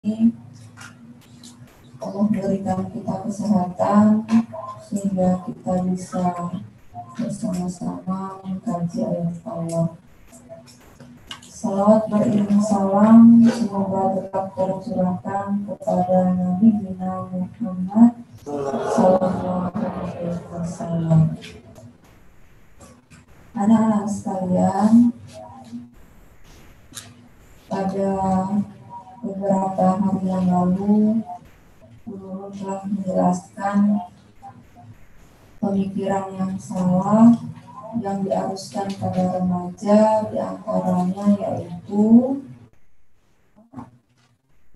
ini Allah berikan kita kesehatan sehingga kita bisa bersama-sama mengkaji ayat Allah. Salawat beriring salam semoga tetap tercurahkan kepada Nabi Muhammad sallallahu alaihi wasallam. Anak-anak sekalian, pada beberapa hari yang lalu guru telah menjelaskan pemikiran yang salah yang diaruskan pada remaja, diantaranya yaitu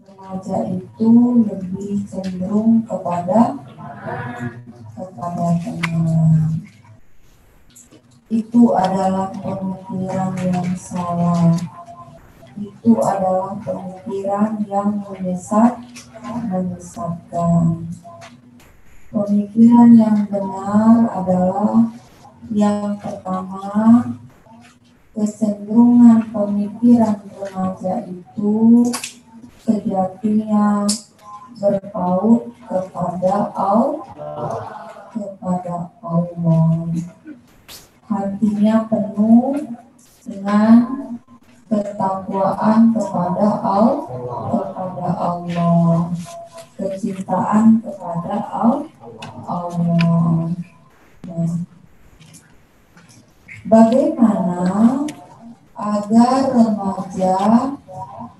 remaja itu lebih cenderung kepada teman. Itu adalah pemikiran yang salah. Itu adalah pemikiran yang menyesatkan. Pemikiran yang benar adalah yang pertama, kecenderungan pemikiran remaja itu sejatinya berpaut kepada Allah. Hatinya penuh dengan ketakwaan kepada Allah, kecintaan kepada Allah. Bagaimana agar remaja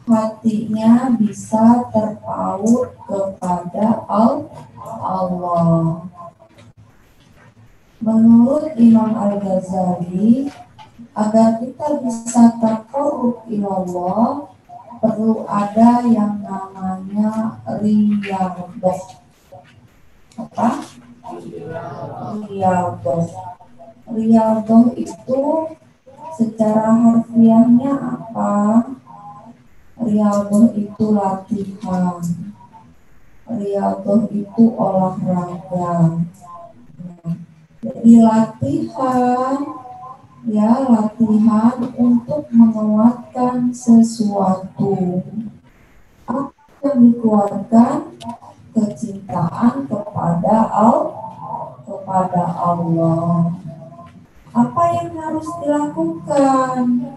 hatinya bisa terpaut kepada Allah? Menurut Imam Al-Ghazali, agar kita bisa taqarrub ilallah, perlu ada yang namanya riyadhah. Apa? Riyadhah itu secara harfiahnya apa? Riyadhah itu latihan. Riyadhah itu olahraga. Jadi latihan untuk menguatkan sesuatu. Apa yang dikuatkan? Kecintaan kepada Allah. Apa yang harus dilakukan?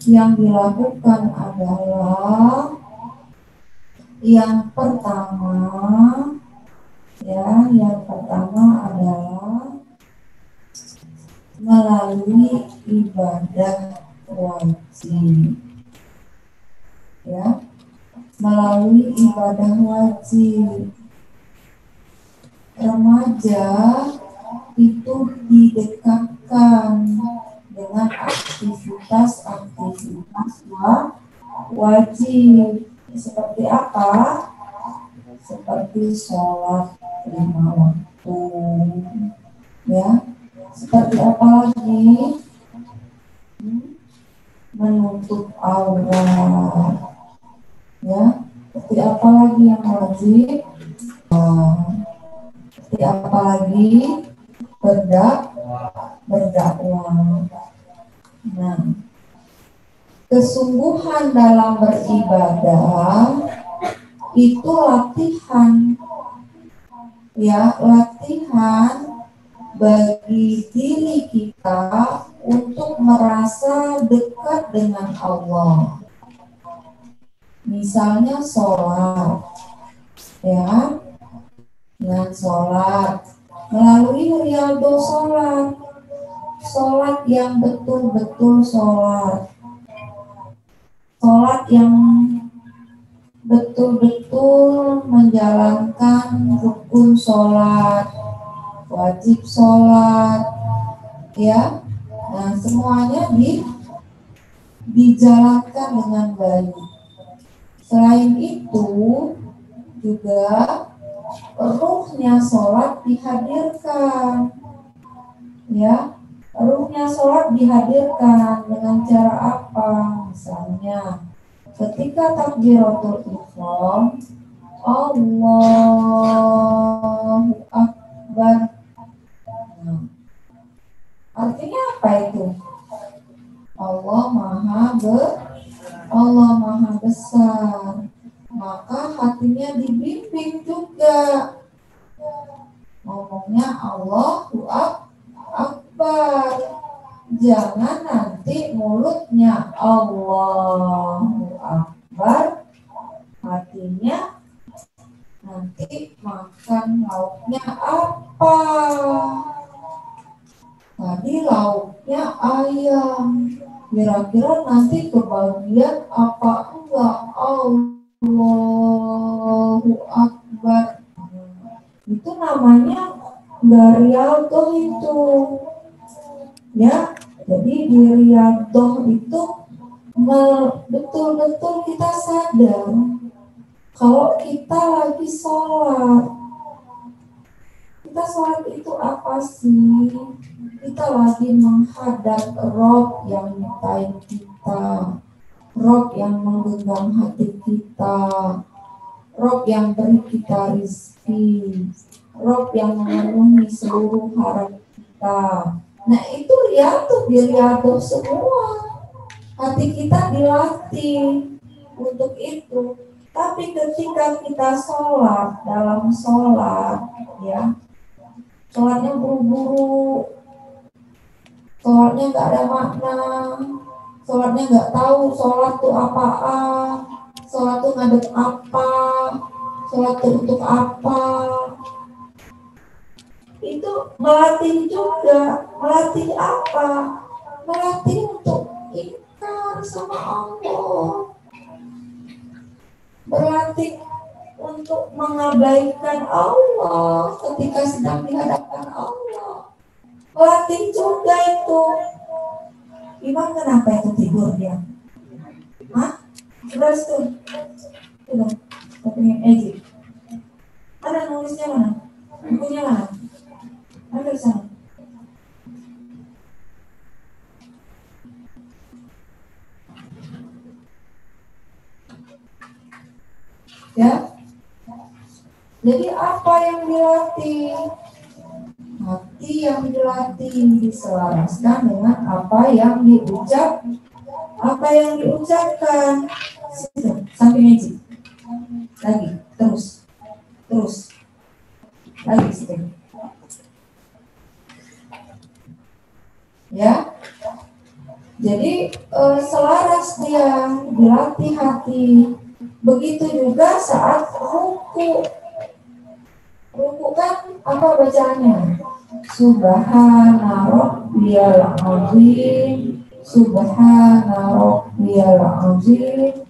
Yang dilakukan adalah yang pertama adalah melalui ibadah wajib. Melalui ibadah wajib. Remaja itu didekatkan dengan aktivitas wajib. Seperti apa? Seperti sholat 5 waktu. Seperti apa lagi? Menutup aurat. Seperti apa lagi yang wajib? Seperti apa lagi? Berdakwah. Nah, kesungguhan dalam beribadah itu latihan. Latihan bagi diri kita untuk merasa dekat dengan Allah. Misalnya sholat, dengan sholat, melalui riyadhah sholat yang betul-betul sholat yang betul-betul menjalankan rukun sholat, wajib sholat, Nah, semuanya dijalankan dengan baik. Selain itu juga ruhnya sholat dihadirkan. Ruhnya sholat dihadirkan dengan cara apa? Misalnya ketika takbiratul ihram, Allahu Akbar. Artinya apa itu? Allah maha besar. maka hatinya dibimbing juga. Ngomongnya Allahu Akbar. Jangan nanti mulutnya Allahu Akbar, hatinya nanti makan lauknya apa? Tadi lauknya ayam. Kira-kira nanti kebagian apa enggak? Allahu Akbar. Itu namanya riyadhah itu. Ya, jadi di riyadhah itu betul-betul kita sadar kalau kita lagi sholat. Kita sholat itu apa sih? Kita lagi menghadap Rob yang nyiptain kita, Rob yang menggenggam hati kita, Rob yang beri kita rizki, Rob yang memenuhi seluruh harap kita. Nah itu riyadhah semua. Hati kita dilatih untuk itu. Tapi ketika kita sholat, dalam sholat, ya, sholatnya buru-buru, sholatnya nggak ada makna, sholatnya nggak tahu sholat itu apaan, sholat itu ngadep apa, sholat itu untuk apa. Itu melatih juga. Melatih apa? Melatih untuk ingkar sama Allah. Berlatih untuk mengabaikan Allah ketika sedang dihadapkan Allah. Melatih juga itu. Imam kenapa itu tidur dia? Hah? Terus tuh. Tuh, pengen edit. Ada nulisnya mana? Bukunya mana? Ada di sana. Ya. Jadi apa yang dilatih? Hati yang dilatih diselaraskan dengan apa yang diucapkan. Sampai meja. Lagi, terus. Lagi sedikit. Ya. Jadi selaras dia dilatih hati. Begitu juga saat ruku. Ruku kan apa bacaannya? Subhana rabbiyal azim. Subhana rabbiyal azim.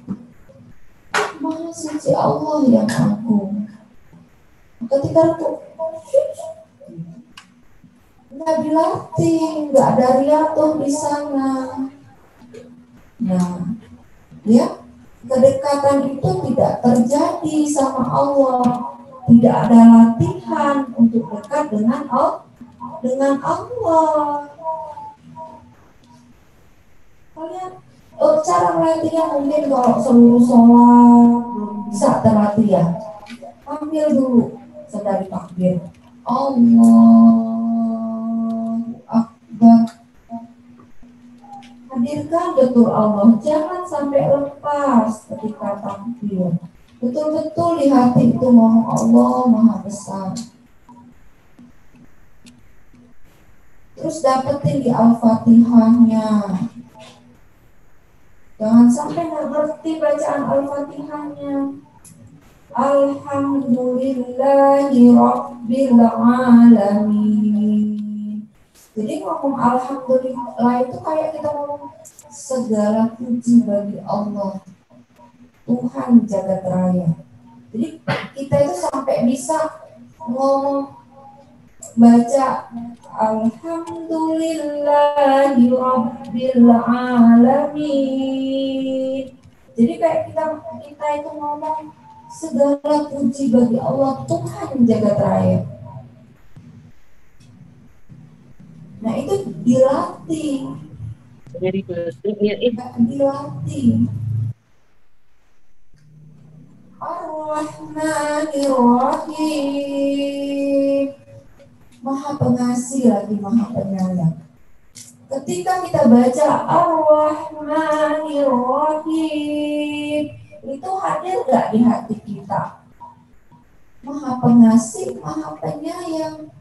Maha suci Allah yang agung. Ketika ruku nggak dilatih, nggak ada riyadhah di sana. Nah, ya. Kedekatan itu tidak terjadi sama Allah. Tidak ada latihan untuk dekat dengan Allah. Kalian cara melatihnya mungkin kalau seluruh sholat belum bisa terlatih ya. Ambil dulu sedari takbir. Allahu Akbar. Hadirkan betul Allah, jangan sampai lepas ketika takbir. Betul-betul di hati itu ngomong Allah Maha Besar. Terus dapetin di Al-Fatihahnya. Jangan sampai nggak ngerti bacaan Al-Fatihahnya. Alhamdulillahi Rabbil Alamin. Jadi ngomong alhamdulillah itu kayak kita ngomong segala puji bagi Allah, Tuhan jagat raya. Jadi kita itu sampai bisa ngomong baca alhamdulillahi rabbil alamin. Jadi kayak kita itu ngomong segala puji bagi Allah, Tuhan jagat raya. Nah itu dilatih. Dilatih. Ar-Rahmanir-Rahim. Maha pengasih lagi Maha penyayang. Ketika kita baca Ar-Rahmanir-Rahim, itu hadir nggak di hati kita? Maha pengasih, maha penyayang.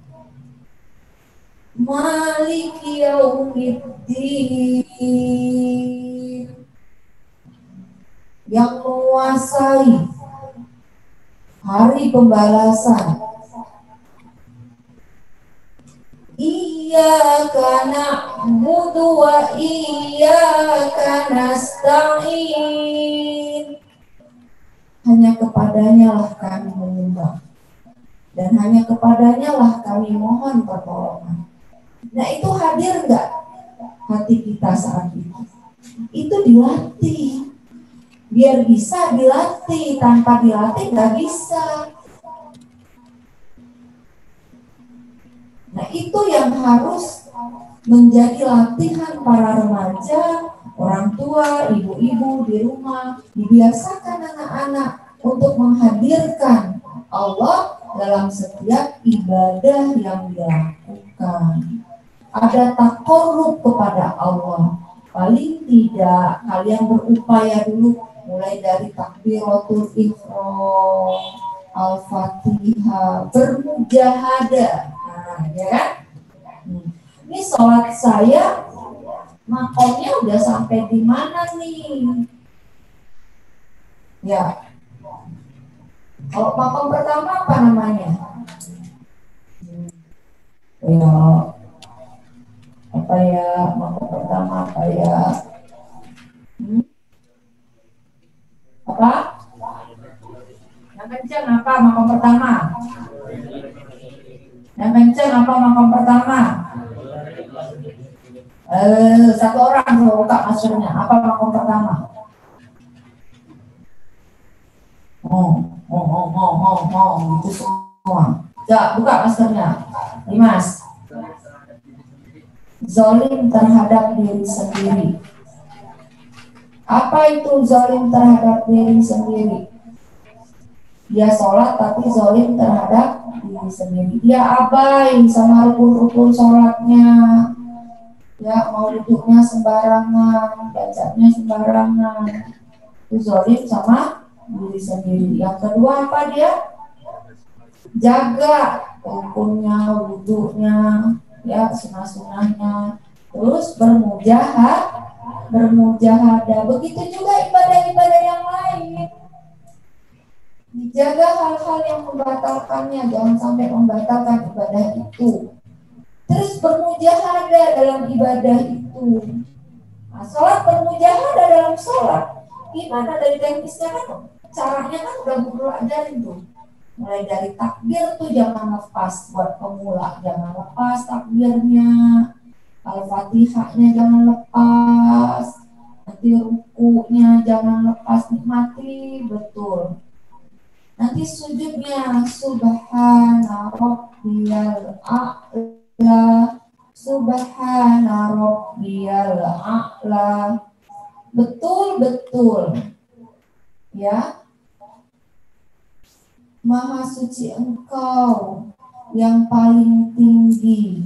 Maliki yaumiddin, yang menguasai hari pembalasan. Iyyaka na'budu wa iyyaka nasta'in. Hanya kepadanya lah kami menyembah, dan hanya kepadanya lah kami mohon pertolongan. Nah, itu hadir nggak hati kita saat itu? Itu dilatih. Biar bisa dilatih, tanpa dilatih nggak bisa. Nah, itu yang harus menjadi latihan para remaja, orang tua, ibu-ibu di rumah. Dibiasakan anak-anak untuk menghadirkan Allah dalam setiap ibadah yang dilakukan. Ada takarrub kepada Allah. Paling tidak kalian berupaya dulu mulai dari takbiratul ihram, Al-Fatihah, bermujahadah. Nah, ya kan? Ini sholat saya makomnya udah sampai di mana nih? Ya. Kalau makom pertama apa namanya? Ya. Apa ya makom pertama apa ya? Apa? Yang kencang apa makom pertama? Yang kencang apa makom pertama? Satu orang buka maskernya. Apa makom pertama? Itu semua. Coba buka maskernya. Dimas. Zalim terhadap diri sendiri. Apa itu zalim terhadap diri sendiri? Dia sholat tapi zalim terhadap diri sendiri. Dia abai sama rukun-rukun sholatnya. Ya, mau duduknya sembarangan, bacanya sembarangan. Itu zalim sama diri sendiri. Yang kedua apa dia? Jaga rukunnya, wudhunya, ya, sunah-sunahnya. Terus bermujahadah. Begitu juga ibadah-ibadah yang lain. Dijaga hal-hal yang membatalkannya, jangan sampai membatalkan ibadah itu. Terus bermujahadah dalam ibadah itu. Nah, sholat bermujahadah dalam sholat. Gimana dari teknisnya kan? Caranya kan udah guru ajarin tuh. Mulai dari takbir tuh jangan lepas buat pemula, jangan lepas takbirnya. Al-Fatihahnya jangan lepas. Nanti rukunya jangan lepas, nikmati betul. Nanti sujudnya subhana rabbiyal a'la, subhana rabbiyal a'la. Betul-betul. Ya. Maha suci Engkau yang paling tinggi.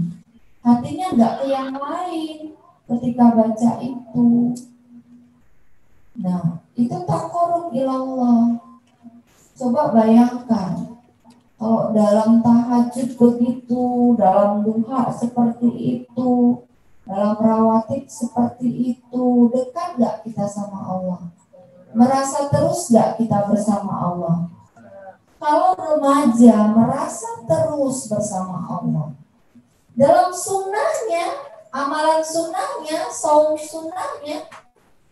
Hatinya enggak ke yang lain ketika baca itu. Nah, itu taqarrub ilallah. Coba bayangkan, kalau dalam tahajud begitu, dalam duha seperti itu, dalam rawatib seperti itu, dekat gak kita sama Allah? Merasa terus gak kita bersama Allah? Kalau remaja merasa terus bersama Allah. Dalam sunnahnya, amalan sunnahnya, saum sunnahnya,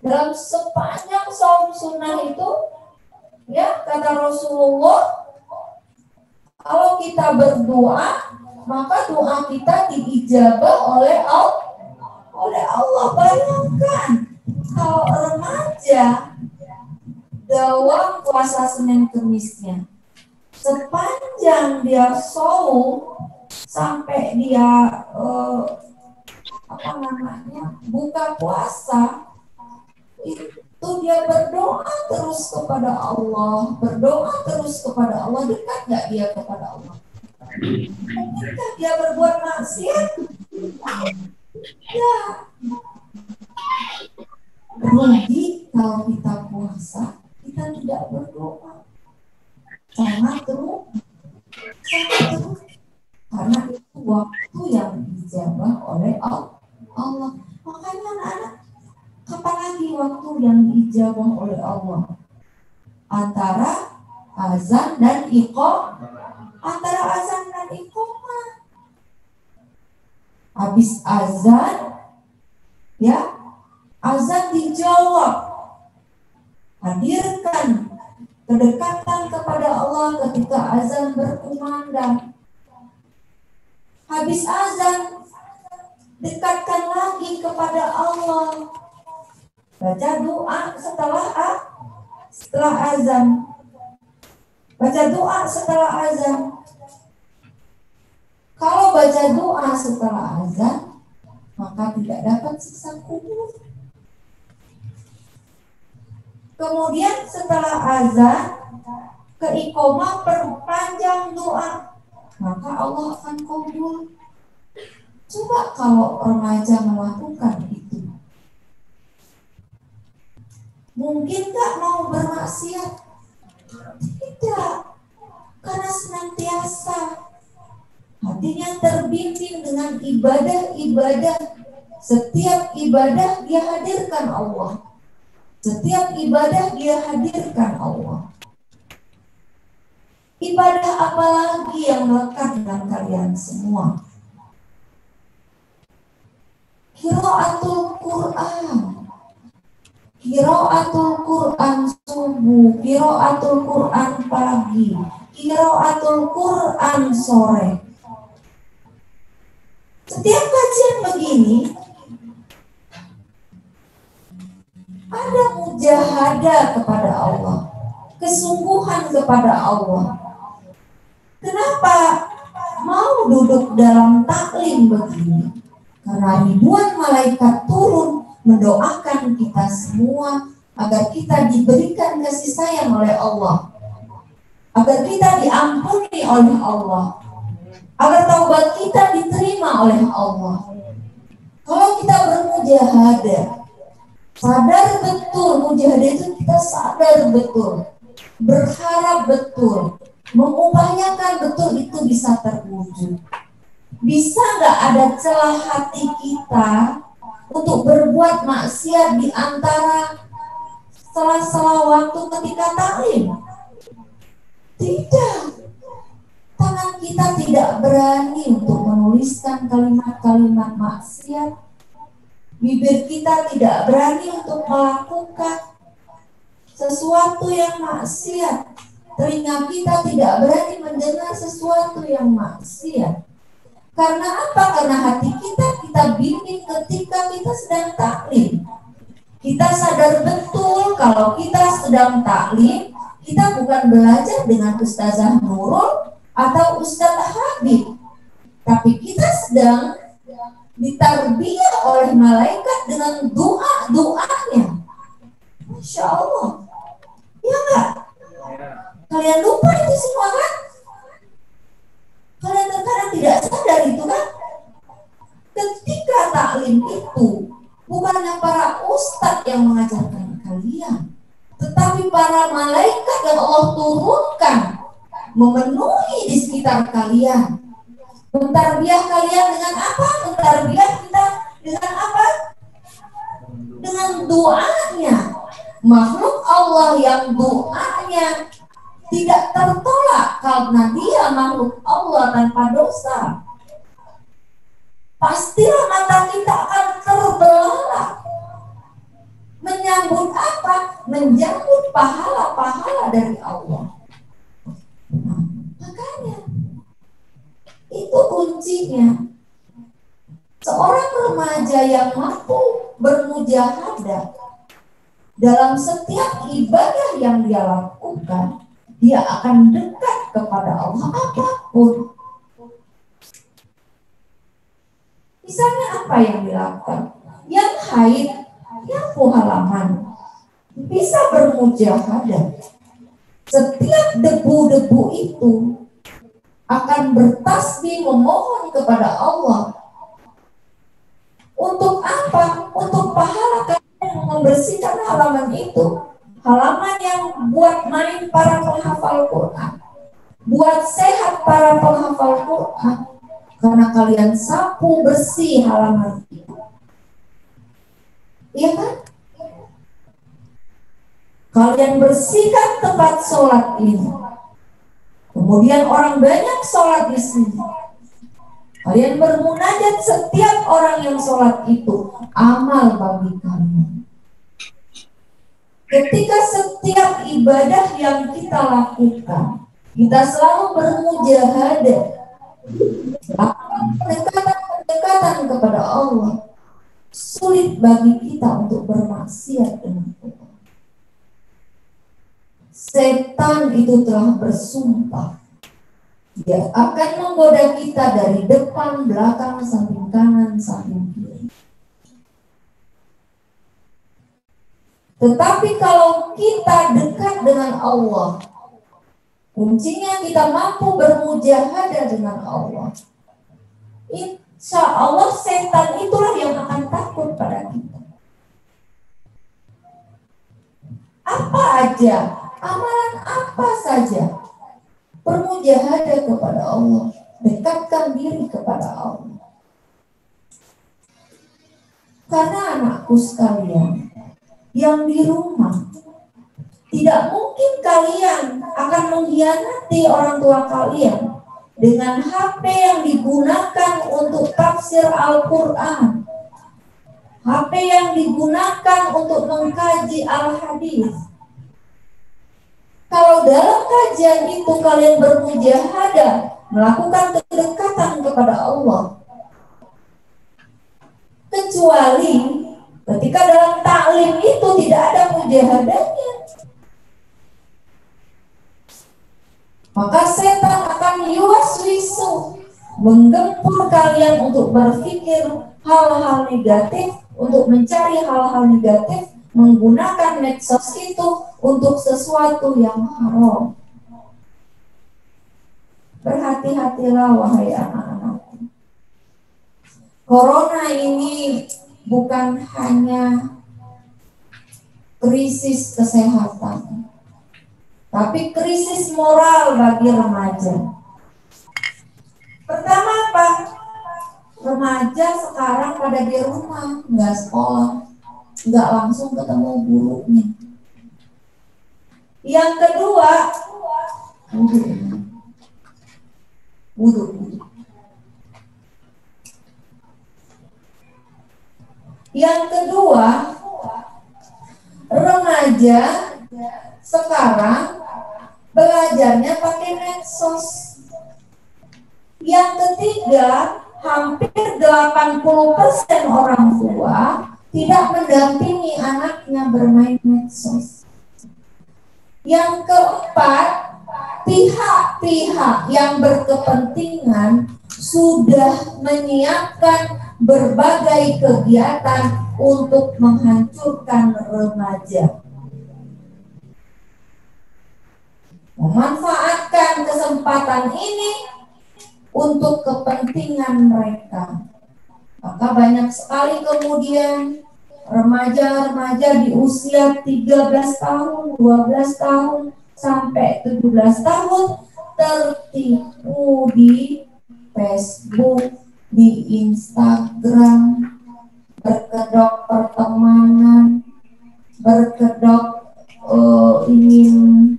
dalam sepanjang saum sunnah itu, ya, kata Rasulullah, kalau kita berdoa, maka doa kita diijabah oleh Allah. Bayangkan, kalau remaja dalam puasa Senin Kemisnya, sepanjang dia saum sampai dia buka puasa, itu dia berdoa terus kepada Allah, dekat gak dia kepada Allah? Mungkinkah dia berbuat maksiat? Ya. Rugi kalau kita puasa, kita kita tidak berdoa? Sangat terus. Karena itu waktu yang dijabah oleh Allah. Makanya anak-anak, kapan lagi waktu yang dijabah oleh Allah? Antara azan dan antara azan dan iqamah. Habis azan, ya, azan dijawab. Hadirkan kedekatan kepada Allah ketika azan berkumandang. Habis azan, dekatkan lagi kepada Allah. Baca doa setelah azan. Baca doa setelah azan. Kalau baca doa setelah azan, maka tidak dapat siksa kubur. Kemudian setelah azan, ke iqamah perpanjang doa, maka Allah akan kabul. Coba kalau remaja melakukan itu, mungkin gak mau bermaksiat? Tidak, karena senantiasa hatinya terbimbing dengan ibadah-ibadah. Setiap ibadah dia hadirkan Allah. Setiap ibadah dia hadirkan Allah. Ibadah apa lagi yang melekat dengan kalian semua? Qiraatul Quran. Qiraatul Quran subuh, qiraatul Quran pagi, qiraatul Quran sore. Setiap kajian begini ada mujahadah kepada Allah, kesungguhan kepada Allah. Kenapa mau duduk dalam taklim begini? Karena ribuan malaikat turun mendoakan kita semua agar kita diberikan kasih sayang oleh Allah, agar kita diampuni oleh Allah, agar taubat kita diterima oleh Allah. Kalau kita bermujahadah, sadar betul, mujahadah itu kita sadar betul, berharap betul, mengupayakan betul itu bisa terwujud. Bisa nggak ada celah hati kita untuk berbuat maksiat di antara sela-sela waktu ketika taklim? Tidak. Tangan kita tidak berani untuk menuliskan kalimat-kalimat maksiat. Bibir kita tidak berani untuk melakukan sesuatu yang maksiat. Telinga kita tidak berani mendengar sesuatu yang maksiat. Karena apa? Karena hati kita bimbing ketika kita sedang taklim. Kita sadar betul kalau kita sedang taklim, kita bukan belajar dengan Ustazah Nurul atau Ustaz Habib, tapi kita sedang ditarbiyah oleh malaikat dengan doa-doanya. Masya Allah. Ya enggak? Kalian lupa itu semua kan? Kalian terkadang tidak sadar itu kan? Ketika taklim itu bukannya para ustadz yang mengajarkan kalian, tetapi para malaikat yang Allah turunkan memenuhi di sekitar kalian. Mentarbiyah kalian dengan apa? Mentarbiyah kita dengan apa? Dengan doanya. Makhluk Allah yang doanya tidak tertolak karena dia makhluk Allah tanpa dosa. Pastilah mata kita akan terbelalak. Menyambut apa? Menyambut pahala-pahala dari Allah. Nah, makanya itu kuncinya. Seorang remaja yang mampu bermujahadah dalam setiap ibadah yang dia lakukan, dia akan dekat kepada Allah apapun. Misalnya apa yang dilakukan? Yang haid, nyapu halaman, bisa bermujahadah. Setiap debu-debu itu akan bertasbih memohon kepada Allah. Untuk apa? Untuk pahala kalian membersihkan halaman itu. halaman yang buat main para penghafal Quran, buat sehat para penghafal Quran, karena kalian sapu bersih halaman itu. Iya kan? Kalian bersihkan tempat sholat ini. Kemudian orang banyak sholat di sini. Kalian bermunajat setiap orang yang sholat itu amal bagi kalian. Ketika setiap ibadah yang kita lakukan, kita selalu bermujahadah, pendekatan kepada Allah. Sulit bagi kita untuk bermaksiat dengan Allah. Setan itu telah bersumpah, dia akan menggoda kita dari depan, belakang, samping kanan, samping kiri. Tetapi kalau kita dekat dengan Allah, kuncinya kita mampu bermujahadah dengan Allah. Insya Allah setan itulah yang akan takut pada kita. Apa aja, amalan apa saja, bermujahadah kepada Allah, dekatkan diri kepada Allah. Karena anakku sekalian, yang di rumah, tidak mungkin kalian akan mengkhianati orang tua kalian dengan HP yang digunakan untuk tafsir Al-Quran, HP yang digunakan untuk mengkaji Al-Hadis. Kalau dalam kajian itu kalian bermujahadah, melakukan kedekatan kepada Allah, kecuali ketika dalam taklim itu tidak ada mujahadahnya, maka setan akan yuwaswisu, menggempur kalian untuk berpikir hal-hal negatif, untuk mencari hal-hal negatif, menggunakan medsos itu untuk sesuatu yang haram. Berhati-hatilah wahai anak-anakku. Corona ini bukan hanya krisis kesehatan, tapi krisis moral bagi remaja. Pertama apa? Remaja sekarang pada di rumah, nggak sekolah, nggak langsung ketemu gurunya. Yang kedua, wudhu. Yang kedua, remaja sekarang belajarnya pakai medsos. Yang ketiga, hampir 80% orang tua tidak mendampingi anaknya bermain medsos. Yang keempat, pihak-pihak yang berkepentingan sudah menyiapkan berbagai kegiatan untuk menghancurkan remaja. Memanfaatkan kesempatan ini untuk kepentingan mereka. Maka banyak sekali kemudian remaja-remaja di usia 13 tahun, 12 tahun, sampai 17 tahun tertipu di Facebook, di Instagram, berkedok pertemanan, berkedok ingin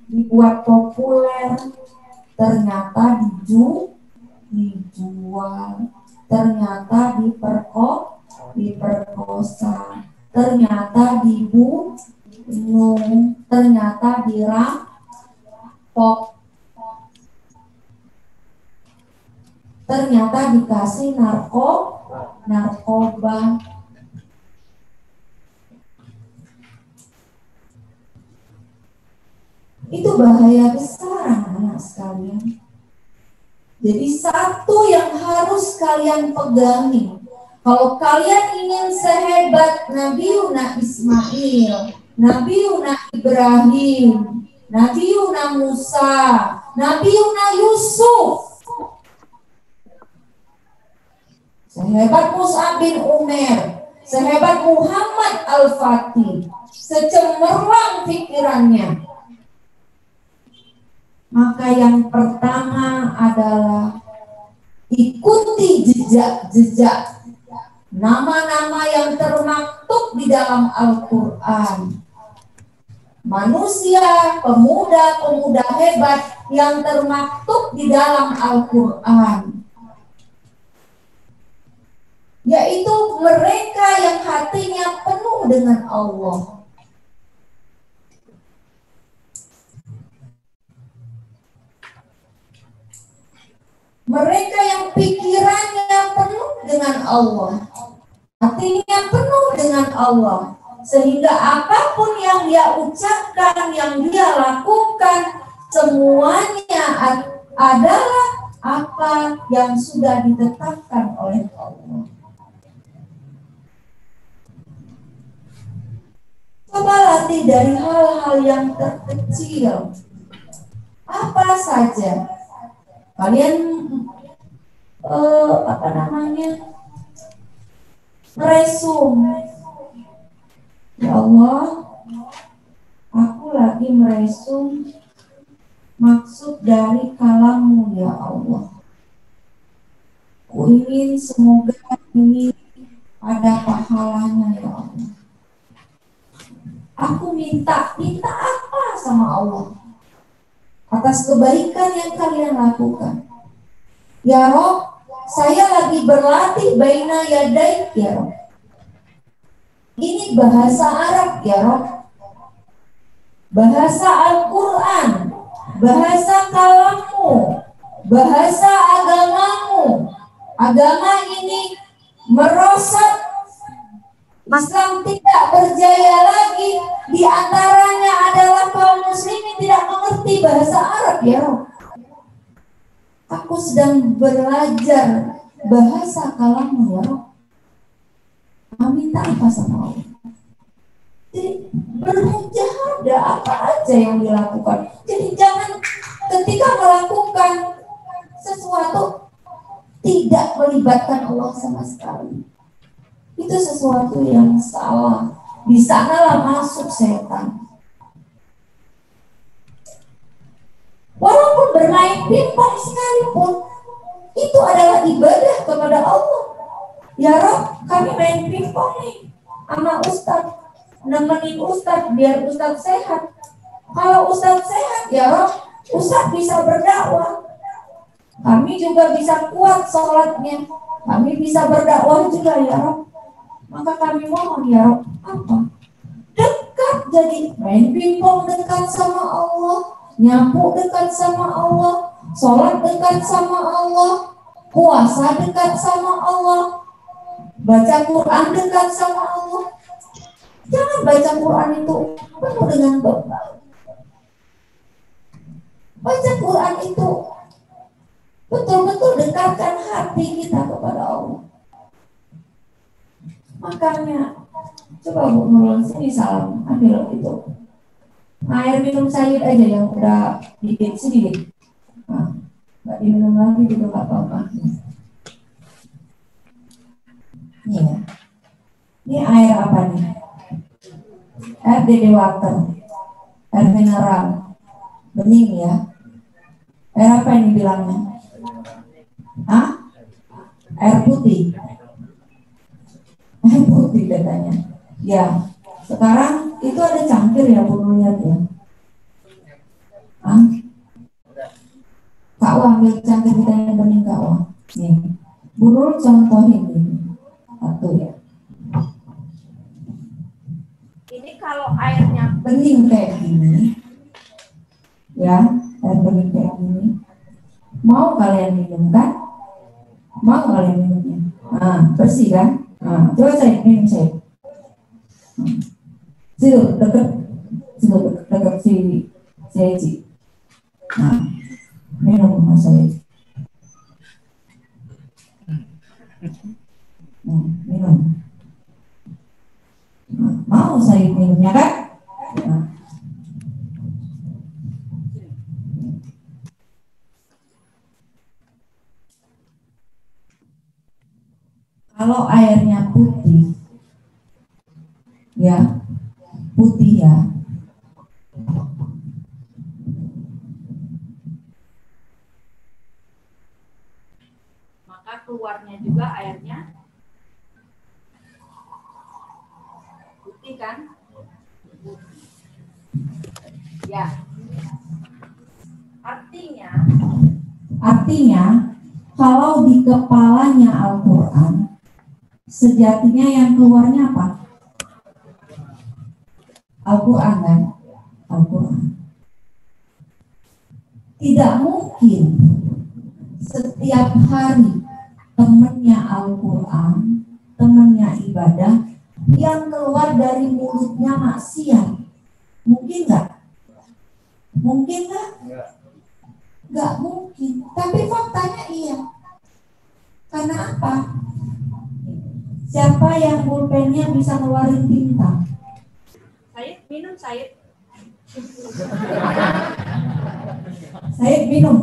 dibuat populer, ternyata dijual, ternyata diperkosa, ternyata dibunuh, ternyata dirampok, ternyata dikasih narkoba. Itu bahaya besar anak sekalian. Jadi satu yang harus kalian pegangi, kalau kalian ingin sehebat Nabiuna Ismail, Nabiuna Ibrahim, Nabiuna Musa, Nabiuna Yusuf, sehebat Mus'ab bin Umair, sehebat Muhammad Al-Fatih, secemerlang pikirannya, maka yang pertama adalah ikuti jejak-jejak nama-nama yang termaktub di dalam Al-Quran. Manusia, pemuda-pemuda hebat yang termaktub di dalam Al-Quran, yaitu mereka yang hatinya penuh dengan Allah. Mereka yang pikirannya penuh dengan Allah, hatinya penuh dengan Allah, sehingga apapun yang dia ucapkan, yang dia lakukan, semuanya adalah apa yang sudah ditetapkan oleh Allah. Coba latih dari hal-hal yang terkecil. Apa saja kalian meresum, ya Allah, aku lagi meresum maksud dari kalammu ya Allah. Ku ingin semoga ini ada pahalanya ya Allah. Aku minta apa sama Allah atas kebaikan yang kalian lakukan. Ya Rob, saya lagi berlatih baina yadaik ya Rob. Ini bahasa Arab ya Rob, bahasa Al-Quran, bahasa kalammu, bahasa agamamu. Agama ini merosot, Islam tidak berjaya lagi. Di antaranya adalah kaum muslimin tidak mengerti bahasa Arab ya Rob. Aku sedang belajar bahasa kalammu ya Rob. Minta apa sama Allah? Jadi bermujahadah apa aja yang dilakukan. Jadi jangan ketika melakukan sesuatu tidak melibatkan Allah sama sekali. Itu sesuatu yang salah. Di sanalah masuk setan. Walaupun bermain pingpong sekalipun, itu adalah ibadah kepada Allah. Ya Rob, kami main pingpong nih sama Ustadz, nemenin Ustadz biar Ustadz sehat. Kalau Ustadz sehat, ya Rob, Ustadz bisa berdakwah. Kami juga bisa kuat sholatnya. Kami bisa berdakwah juga ya Rob. Maka kami mohon ya Rob, apa? Dekat, jadi main pingpong dekat sama Allah, nyapu dekat sama Allah, sholat dekat sama Allah, puasa dekat sama Allah, baca Quran dekat sama Allah. Jangan baca Quran itu penuh dengan beban. Baca Quran itu betul-betul dekatkan hati kita kepada Allah. Makanya coba Bu Nurul, sini salam, ambil itu air minum sayur aja yang udah dikit sedikit. Nah, nggak diminum lagi juga nggak apa-apa. Ini ya. Ini air apa nih? Air DD water, air mineral, bening ya. Air apa ini bilangnya? Hah? Air putih. Air putih katanya. Ya. Sekarang itu ada cangkir ya Bu, lihat ya. Kak Wah, ambil cangkir kita yang bening Kak Wah. Nih, Bu Nurul contohin ini. Satu ya. Ini kalau airnya bening kayak gini, ya, air bening kayak gini, mau kalian minum kan? Mau kalian minumnya? Nah, bersih kan? Nah, coba saya minum saya. Situ dekat si Eci. Nah, minum sama saya. Minum. Nah, mau saya minumnya kan? Nah. Kalau airnya putih, ya, putih ya. Maka keluarnya juga airnya putih kan? Ya. Artinya kalau di kepalanya Al-Quran, sejatinya yang keluarnya apa? Al-Quran kan? Al-Quran. Tidak mungkin setiap hari temannya Al-Quran, temannya ibadah, yang keluar dari mulutnya maksiat. Mungkin nggak? Mungkin nggak? Nggak mungkin. Tapi faktanya iya. Karena apa? Siapa yang pulpennya bisa ngeluarin tinta? Said, minum Said. Said minum.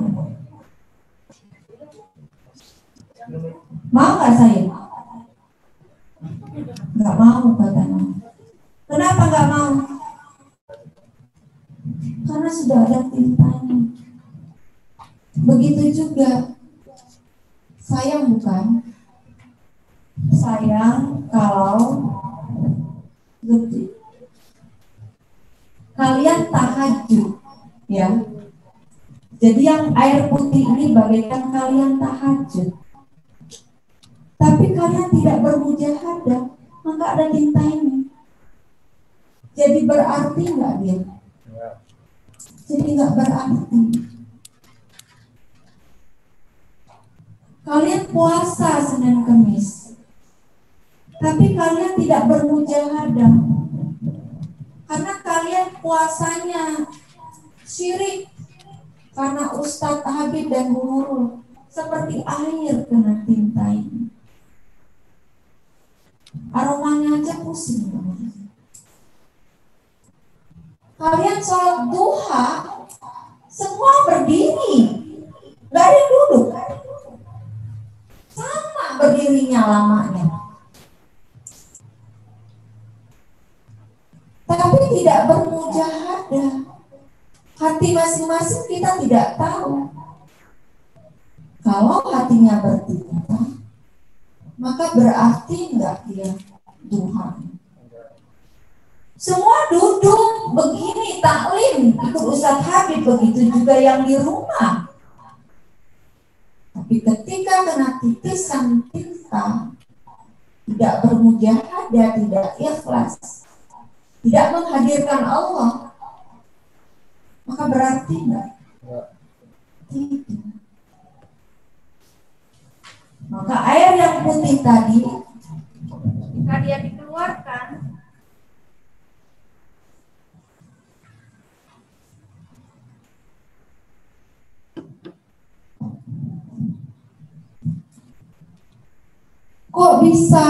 Mau nggak Said? Nggak mau katanya. Kenapa nggak mau? Karena sudah ada tintanya. Begitu juga. Sayang bukan? Sayang kalau lebih kalian tahajud, ya. Jadi yang air putih ini bagaikan kalian tahajud. Tapi kalian tidak bermujahadah, maka ada tinta ini. Jadi berarti nggak dia? Jadi nggak berarti. Kalian puasa Senin Kemis, tapi kalian tidak bermujahadah. Karena kalian puasanya syirik. Karena Ustadz Habib dan Bu Nurul seperti air kena tinta ini. Aromanya aja pusing. Kalian sholat duha semua berdiri, gak ada yang duduk. Sama berdirinya lamanya. Tapi tidak bermujahadah. Hati masing-masing kita tidak tahu. Kalau hatinya bertinta, maka berarti enggak dia Tuhan. Semua duduk begini taklim ikut Ustadz Habib, begitu juga yang di rumah. Tapi ketika kena titisan tinta, tidak bermujahadah, tidak ikhlas, tidak menghadirkan Allah, maka berarti enggak? Tidak. Maka air yang putih tadi, jika dia dikeluarkan, kok bisa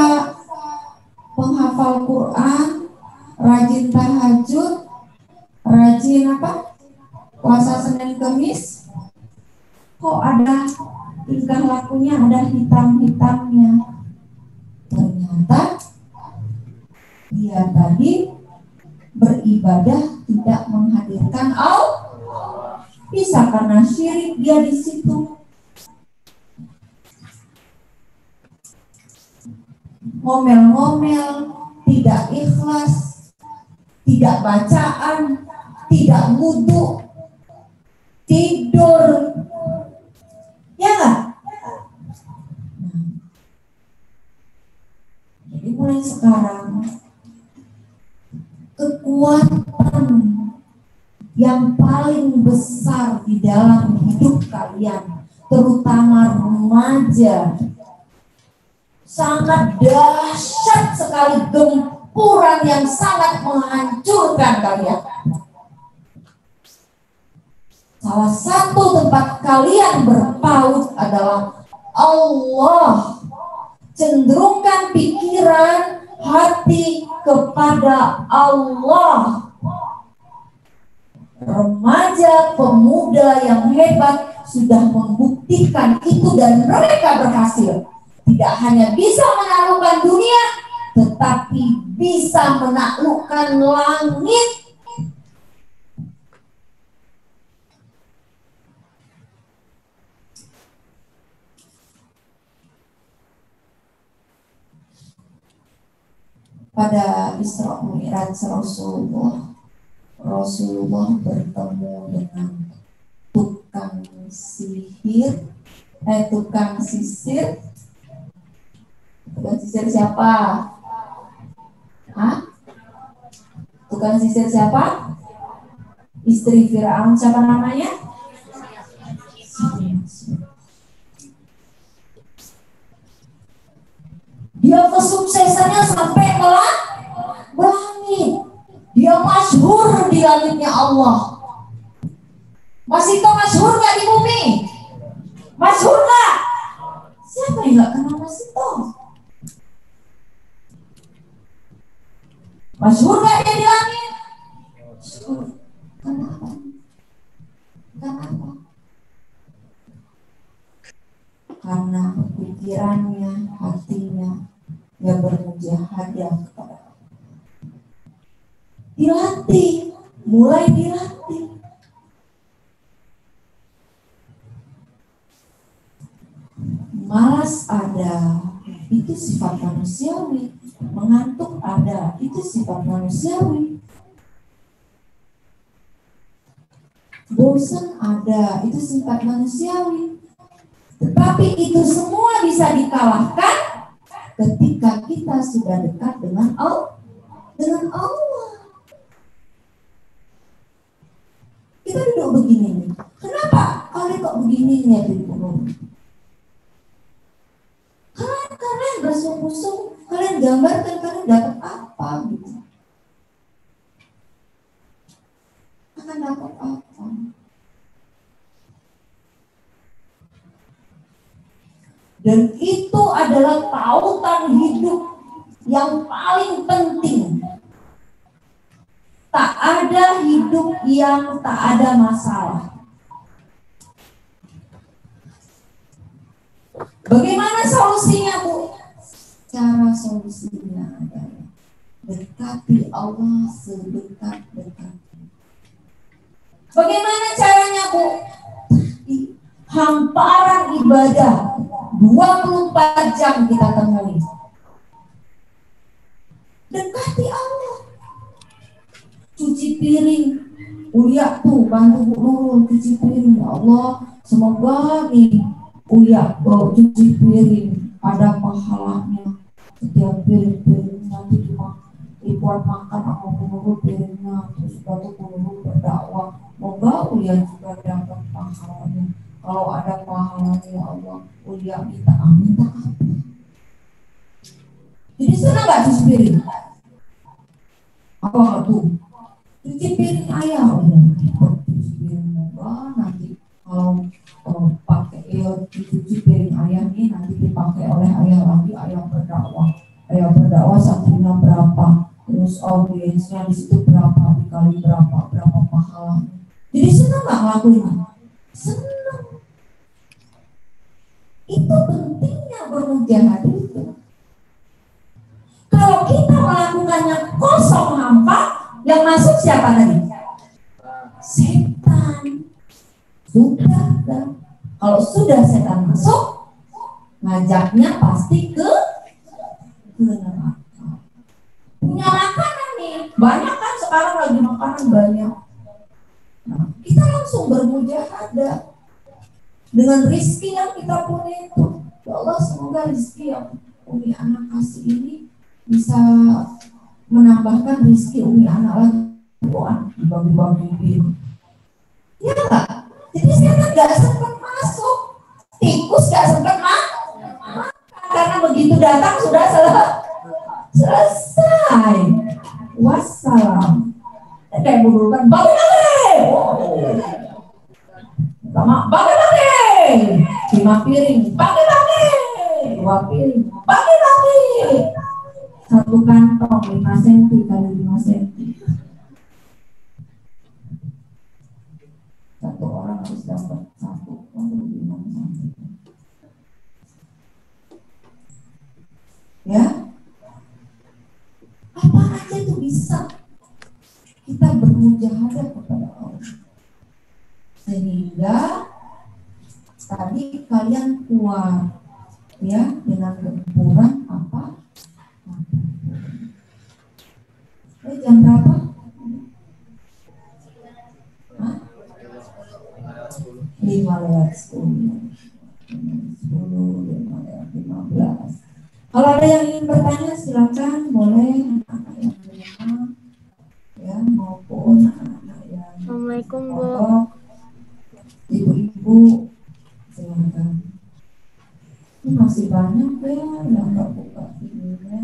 penghafal Quran, rajin tahajud, rajin apa? Puasa Senin Kemis, kok ada tingkah lakunya ada hitam-hitamnya? Ternyata dia tadi beribadah tidak menghadirkan Allah. Bisa karena syirik dia di situ. Ngomel-ngomel, tidak ikhlas, tidak bacaan, tidak wudu, tidur, ya nggak? Jadi mulai sekarang kekuatan yang paling besar di dalam hidup kalian, terutama remaja, sangat dahsyat sekali, gempuran yang sangat menghancurkan kalian. Salah satu tempat kalian berpaut adalah Allah. Cenderungkan pikiran, hati kepada Allah. Remaja, pemuda yang hebat sudah membuktikan itu dan mereka berhasil. Tidak hanya bisa menaklukkan dunia, tetapi bisa menaklukkan langit. Pada Isra Mi'raj Rasulullah bertemu dengan tukang sisir. Tukang sisir siapa? Hah? Tukang sisir siapa? Istri Firaun, siapa namanya? Dia kesuksesannya sampai ke langit. Dia masyhur di langitnya Allah. Masih tahu masyhur nggak di bumi? Masyhur nggak? Siapa yang nggak kenal Mas Ito? Masyhur nggak dia di langit? Masyhur. Kenapa? Kenapa? Karena pikirannya, hatinya yang bermujahadah kepada Allah. Dilatih, mulai dilatih. Malas ada, itu sifat manusiawi. Mengantuk ada, itu sifat manusiawi. Bosan ada, itu sifat manusiawi. Tetapi itu semua bisa dikalahkan ketika kita sudah dekat dengan Allah. Kita duduk begini nih. Kenapa? Kalian kok begini nih di gunung? Kalian bersungguh-sungguh, kalian gambarkan kalian dapat apa gitu. Akan dapat apa? Dan itu adalah tautan hidup yang paling penting. Tak ada hidup yang tak ada masalah. Bagaimana solusinya, Bu? Cara solusinya adalah dekati Allah sedekat-dekatnya. Bagaimana caranya, Bu? Hamparan ibadah 24 jam kita temui. Dekati Allah. Cuci piring. Uya tuh bantu Bu Nurul cuci piring. Ya Allah, semoga nih Uya cuci piring ada pahalanya. Setiap piring nanti dibuat makan sama Bu Nurul piringnya. Terus batu Bu Nurul berdakwah. Semoga Uya juga dapat pahalanya. Kalau ada pahalanya ya Allah, Uya minta apa? Jadi senang nggak cuci piring? Apa tuh? Cuci piring ayah, cuci piring nanti kalau pakai cuci piring ayah ini nanti dipakai oleh ayah lagi, ayah berdakwah santrinya berapa, terus audiensnya di situ berapa dikali berapa pahalanya. Jadi senang nggak ngelakuin? Senang. Itu pentingnya bermujahadah itu. Kalau kita melakukannya kosong hampa, yang masuk siapa tadi? Setan. Sudah. Kalau sudah setan masuk, ngajaknya pasti ke neraka. Punya makanan nih, banyak kan sekarang lagi makanan banyak. Nah, kita langsung bermujahadah dengan rezeki yang kita punya itu. Ya Allah, semoga rezeki yang Umi anak kasih ini bisa menambahkan rezeki Umi anak lagi. Dibagi-bagi. Ya enggak? Jadi sekarang nggak sempat masuk. Tikus nggak sempat makan. Karena begitu datang sudah selesai. Wassalam. Kayak burukan bagi-bagi. Sama bagi-bagi. 5 piring. Bagi-bagi. 2 piring. Bagi-bagi. 1 kantong 5 cm kali 5 cm. 1 orang harus dapat 1 ya. mujahadah kepada Allah. Sehingga tadi kalian kuat ya dengan gempuran apa? Jam berapa? Hah? 5:10. 5:15. Kalau ada yang ingin bertanya silakan, boleh anak-anak yang berumah ya maupun anak-anak yang Assalamualaikum, Bu. Ibu-ibu silakan. Ini masih banyak ya yang nggak buka videonya.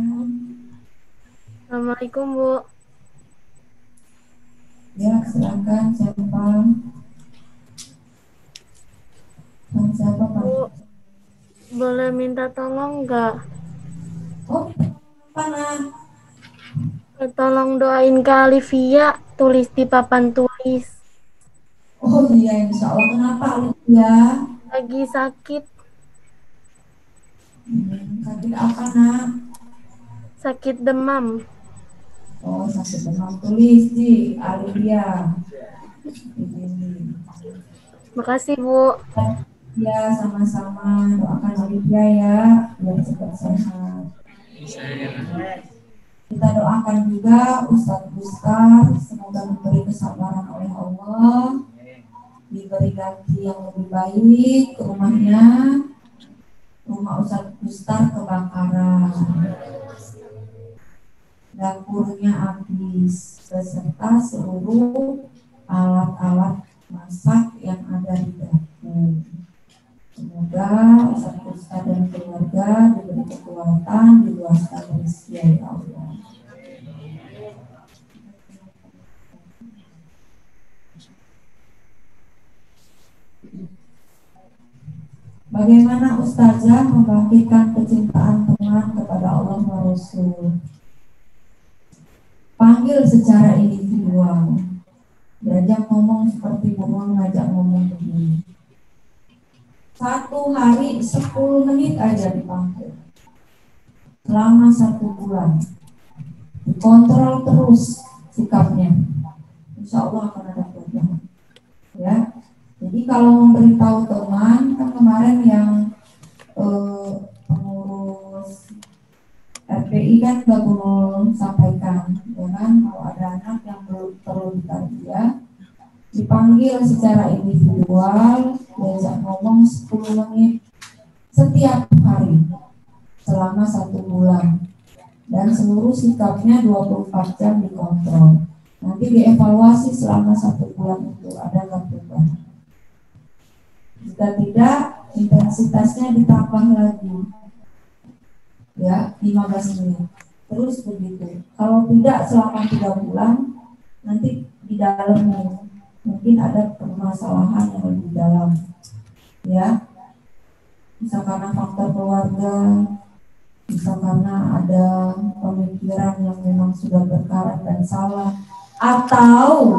Assalamualaikum, Bu. Ya silakan siapa? Siapa Pak? Bu, boleh minta tolong nggak? Oh, mana? Tolong doain Kak Alivia, tulis di papan tulis. Oh iya, insya Allah. Kenapa Alivia? Lagi sakit, Sakit apa nak? sakit demam. Oh sakit demam, tulis di Alivia. Ini. Makasih, Bu. Ya sama-sama, doakan Alivia ya biar cepat sehat. Kita doakan juga Ustadz Gustar, semoga diberi kesabaran oleh Allah, diberi ganti yang lebih baik ke rumahnya. Rumah Ustadz Gustar kebakaran, dapurnya habis, beserta seluruh alat-alat masak yang ada di dapur. Semoga Ustadz Gustar dan keluarga diberi kekuatan, diluaskan rezeki ya Allah. Bagaimana Ustazah membangkitkan kecintaan teman kepada Allah wa Rasul? Panggil secara individual. Diajak ngomong seperti burung ngajak ngomong begini. 1 hari 10 menit aja dipanggil. Selama 1 bulan. Dikontrol terus sikapnya. Insya Allah akan ada perubahan. Ya. Jadi kalau memberitahu teman, kan kemarin yang pengurus RPI kan baru sampaikan, ya kan, kalau ada anak yang perlu ditarbiyah, dipanggil secara individual, diajak ngomong 10 menit setiap hari selama 1 bulan, dan seluruh sikapnya 24 jam dikontrol. Nanti dievaluasi selama 1 bulan itu ada nggak perubahan. Jika tidak, intensitasnya ditambah lagi ya 15 menit terus begitu. Kalau tidak selama 3 bulan, nanti di dalamnya mungkin ada permasalahan yang lebih dalam ya, bisa karena faktor keluarga, bisa karena ada pemikiran yang memang sudah berkarat dan salah, atau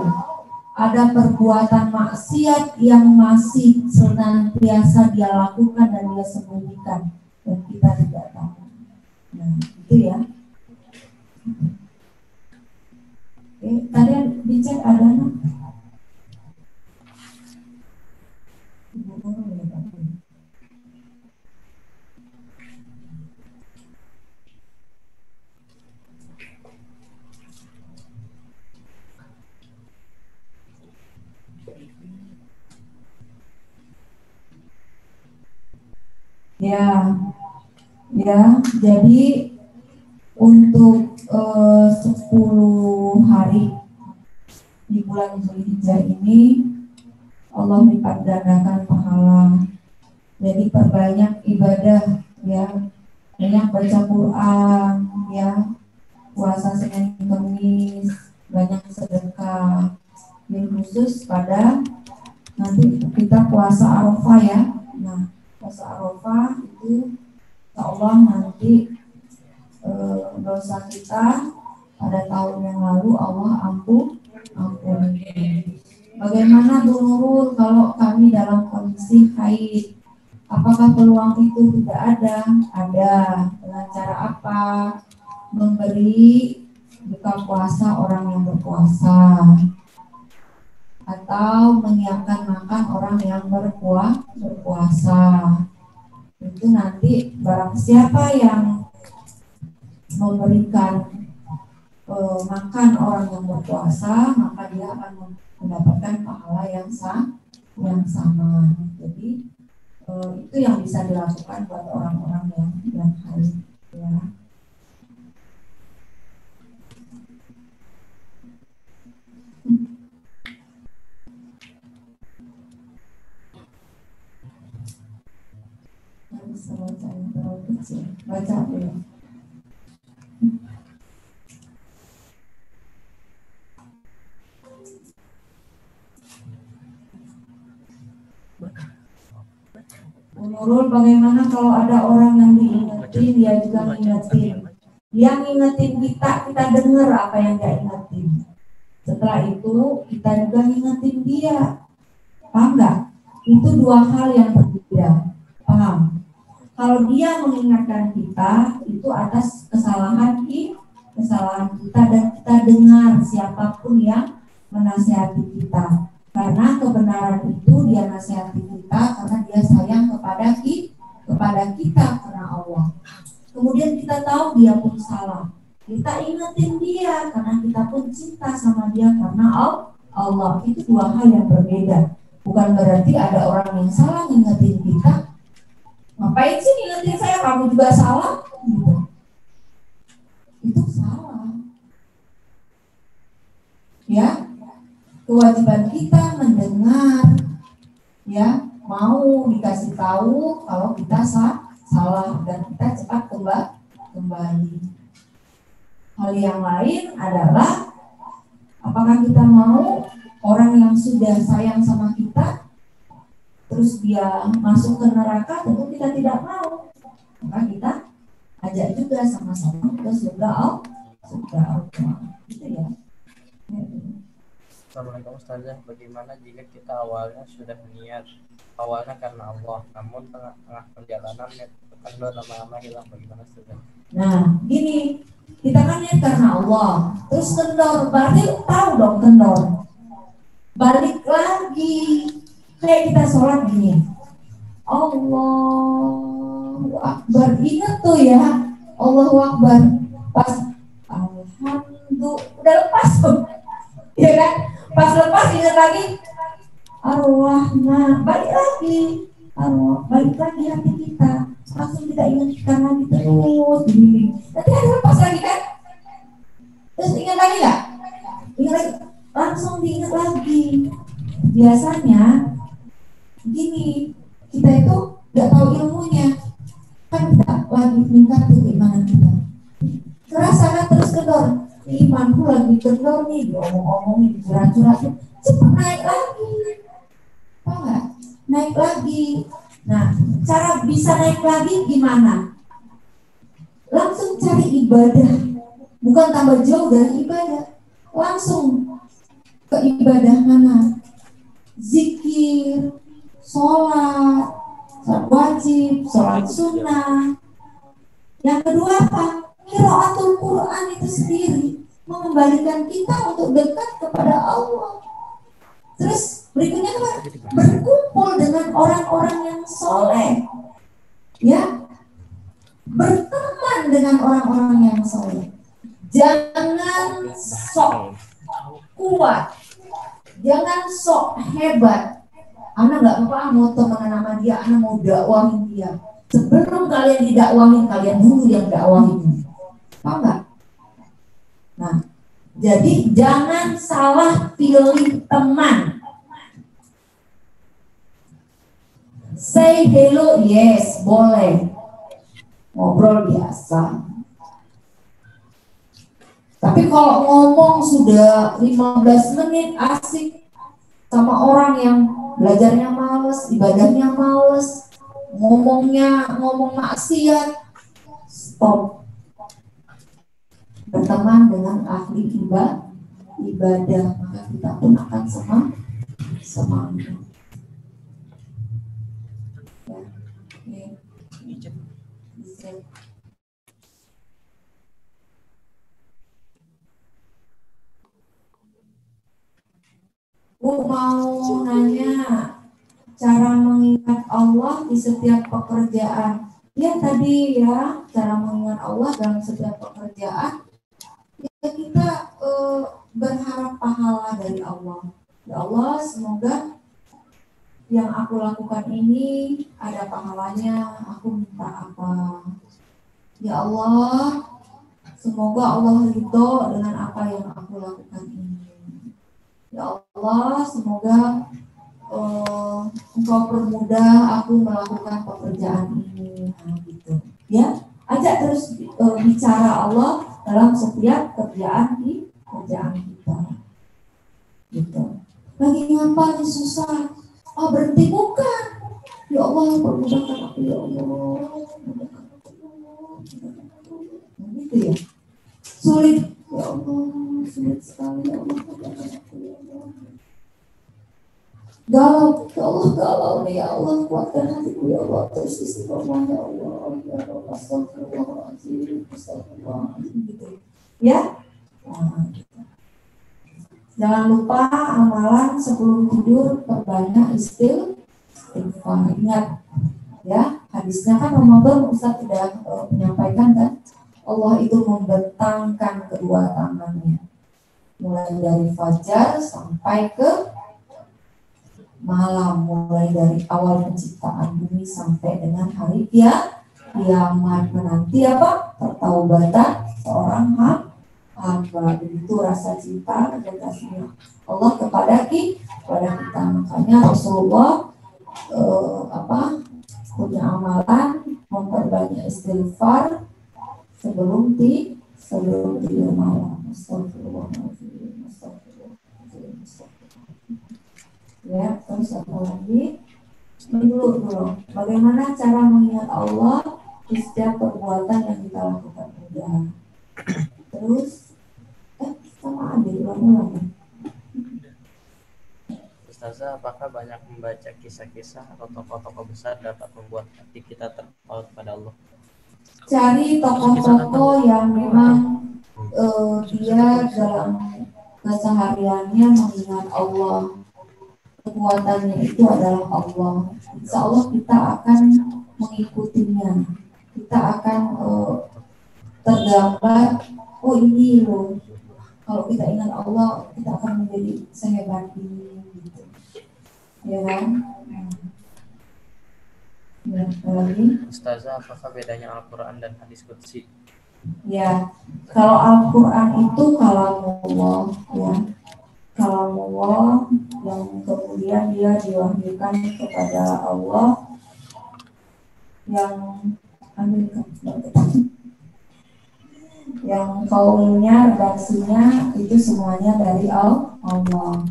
ada perbuatan maksiat yang masih senantiasa dia lakukan dan dia sembunyikan dan kita tidak tahu. Nah, itu ya. Oke, tadi dicek ada nggak? Ibu guru ya Pak. Ya, jadi untuk 10 hari di bulan Zulhijjah ini Allah lipat gandakan pahala. Jadi perbanyak ibadah ya, banyak baca Quran ya, puasa Senin Kamis, banyak sedekah. Yang khusus pada nanti kita puasa Arafah ya. Nah, puasa Arafah itu insya Allah nanti dosa kita pada tahun yang lalu Allah ampuni. Bagaimana Bu Nurul kalau kami dalam kondisi haid? Apakah peluang itu tidak ada? Ada. Dengan cara apa? Memberi buka puasa orang yang berpuasa. atau menyiapkan makan orang yang berpuasa. Itu nanti barang siapa yang memberikan makan orang yang berpuasa, maka dia akan mendapatkan pahala yang sama. Jadi itu yang bisa dilakukan buat orang-orang yang haid, ya. Bisa baca yang terlalu kecil, baca dulu. Menurut bagaimana kalau ada orang yang diingetin, dia juga ngingetin. Dia ngingetin kita dengar apa yang dia ingetin. Setelah itu kita juga ngingetin dia. Paham nggak? Itu dua hal yang berbeda. Paham? Kalau dia mengingatkan kita, itu atas kesalahan kita dan kita dengar siapapun yang menasihati kita. Karena kebenaran itu dia nasihati kita karena dia sayang kepada kita karena Allah. Kemudian kita tahu dia pun salah. Kita ingetin dia karena kita pun cinta sama dia karena Allah. Itu dua hal yang berbeda. Bukan berarti ada orang yang salah ngingetin kita. Ngapain sih ngingetin saya, kamu juga salah? Gitu. Itu salah. Ya, kewajiban kita mendengar, ya, mau dikasih tahu kalau kita salah dan kita cepat kembali. Hal yang lain adalah apakah kita mau orang yang sudah sayang sama kita terus dia masuk ke neraka? Tentu kita tidak mau. Maka kita ajak juga sama-sama ke surga Allah. Gitu ya. Assalamualaikum Ustazah, bagaimana jika kita awalnya sudah niat awalnya karena Allah, namun tengah perjalanan niat kendor lama-lama hilang, bagaimana Ustazah? Nah, gini, kita kan niat karena Allah, terus kendor, berarti tahu dong kendor. Balik lagi, kayak kita sholat gini, Allahu Akbar, ingat tuh ya, Allahu Akbar, pas Alhamdulillah, udah lepas tuh, ya kan? Pas lepas ingat lagi Ar-Rahman, balik lagi balik lagi hati kita, langsung kita ingatkan lagi terus gini. Nanti ada lepas lagi kan? Terus ingat lagi nggak? Ingat lagi, langsung diingat lagi. Biasanya gini, kita itu nggak tahu ilmunya, kan kita lagi meningkat keimanan kita. Kerasa kan terus kendor. Imanku lagi kendor nih, diomong-omongin, curhat-curhatin, cepat naik lagi. Apa enggak? Naik lagi. Nah, cara bisa naik lagi gimana? Langsung cari ibadah. Bukan tambah jauh dari ibadah. Langsung ke ibadah mana? Zikir, sholat wajib, sholat sunnah. Yang kedua apa? Qiraatul Quran itu sendiri mengembalikan kita untuk dekat kepada Allah. Terus berikutnya apa? Berkumpul dengan orang-orang yang soleh, ya, berteman dengan orang-orang yang soleh. Jangan sok kuat, jangan sok hebat. Anak nggak apa-apa mau temenan sama dia, anak mau dakwahin dia. Sebelum kalian didakwahin, kalian dulu yang dakwahin. Paham nggak? Nah, jadi jangan salah pilih teman. Say hello, yes, boleh. Ngobrol biasa. Tapi kalau ngomong sudah 15 menit asik sama orang yang belajarnya males, ibadahnya males, ngomong maksiat, stop. Berteman dengan ahli ibadah, maka kita pun akan semangat. Bu, mau cara mengingat Allah di setiap pekerjaan. Ya tadi ya, cara mengingat Allah dalam setiap pekerjaan. Ya kita berharap pahala dari Allah. Ya Allah, semoga yang aku lakukan ini ada pahalanya. Aku minta apa? Ya Allah, semoga Allah ridho dengan apa yang aku lakukan ini. Ya Allah, semoga Engkau permudah aku melakukan pekerjaan ini. Nah, gitu. Ya, ajak terus bicara Allah dalam setiap kerjaan kita. Gitu. Lagi ngapain susah? Oh, berhenti bukan. Ya Allah, permudahkan aku ya Allah. Gitu ya. Sulit. Ya Allah, sulit sekali ya Allah. Galau, ya Allah, galau nih ya Allah, kuatkan hatiku ya Allah, terus istiqomah ya Allah, ya Allah, astagfirullahaladzim, gitu ya. Nah, gitu. Jangan lupa amalan sebelum tidur perbanyak istighfar. Ingat ya, hadisnya kan Ramadan Ustaz tidak menyampaikan kan, Allah itu membentangkan kedua tangannya mulai dari fajar sampai ke malam, mulai dari awal penciptaan bumi sampai dengan hari kiamat menanti apa? Pertaubatan seorang hamba. Begitu rasa cinta dan kasihnya Allah kepada kita. Makanya Rasulullah punya amalan memperbanyak istighfar sebelum tidur malam. Astagfirullahaladzim. Ya, terus apa lagi? Dulu. Bagaimana cara mengingat Allah di setiap perbuatan yang kita lakukan? Ya. Terus, sama aja ulang-ulang. Ustazah, apakah banyak membaca kisah-kisah atau tokoh-tokoh besar dapat membuat hati kita terpaut pada Allah? Cari tokoh-tokoh yang memang dia dalam kesehariannya mengingat Allah. Kekuatannya itu adalah Allah. Insya Allah kita akan mengikutinya. Kita akan tergambar, oh ini loh. Kalau kita ingat Allah, kita akan menjadi sehebat ini. Gitu. Ya kan? Ya, lagi. Ustazah, apakah bedanya Al-Quran dan hadis qudsi? Ya, kalau Al-Quran itu kalamullah, ya. Kalamullah yang kemudian dia diwahyukan kepada Allah yang kaulnya, redaksinya itu semuanya dari Allah.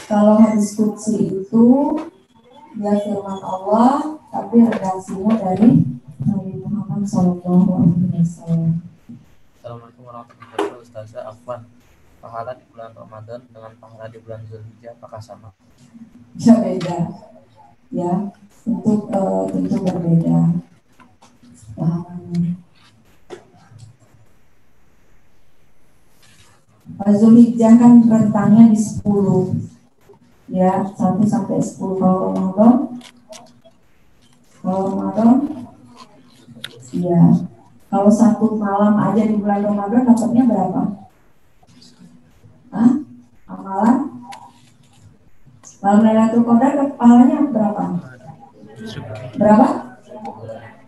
Kalau hadis qudsi itu dia firman Allah, tapi redaksinya dari Nabi Muhammad SAW. Assalamualaikum warahmatullahi wabarakatuh. Ustazah, afwan, pahala di bulan Ramadan dengan pahala di bulan Zulhijjah apakah sama? Ya beda, ya tentu berbeda pahalanya. Zulhijjah kan rentangnya di 10, ya 1 sampai 10. Kalau Ramadan, ya kalau 1 malam aja di bulan Ramadan dapatnya berapa? Amalan malam Lailatul Qadar pahalanya berapa?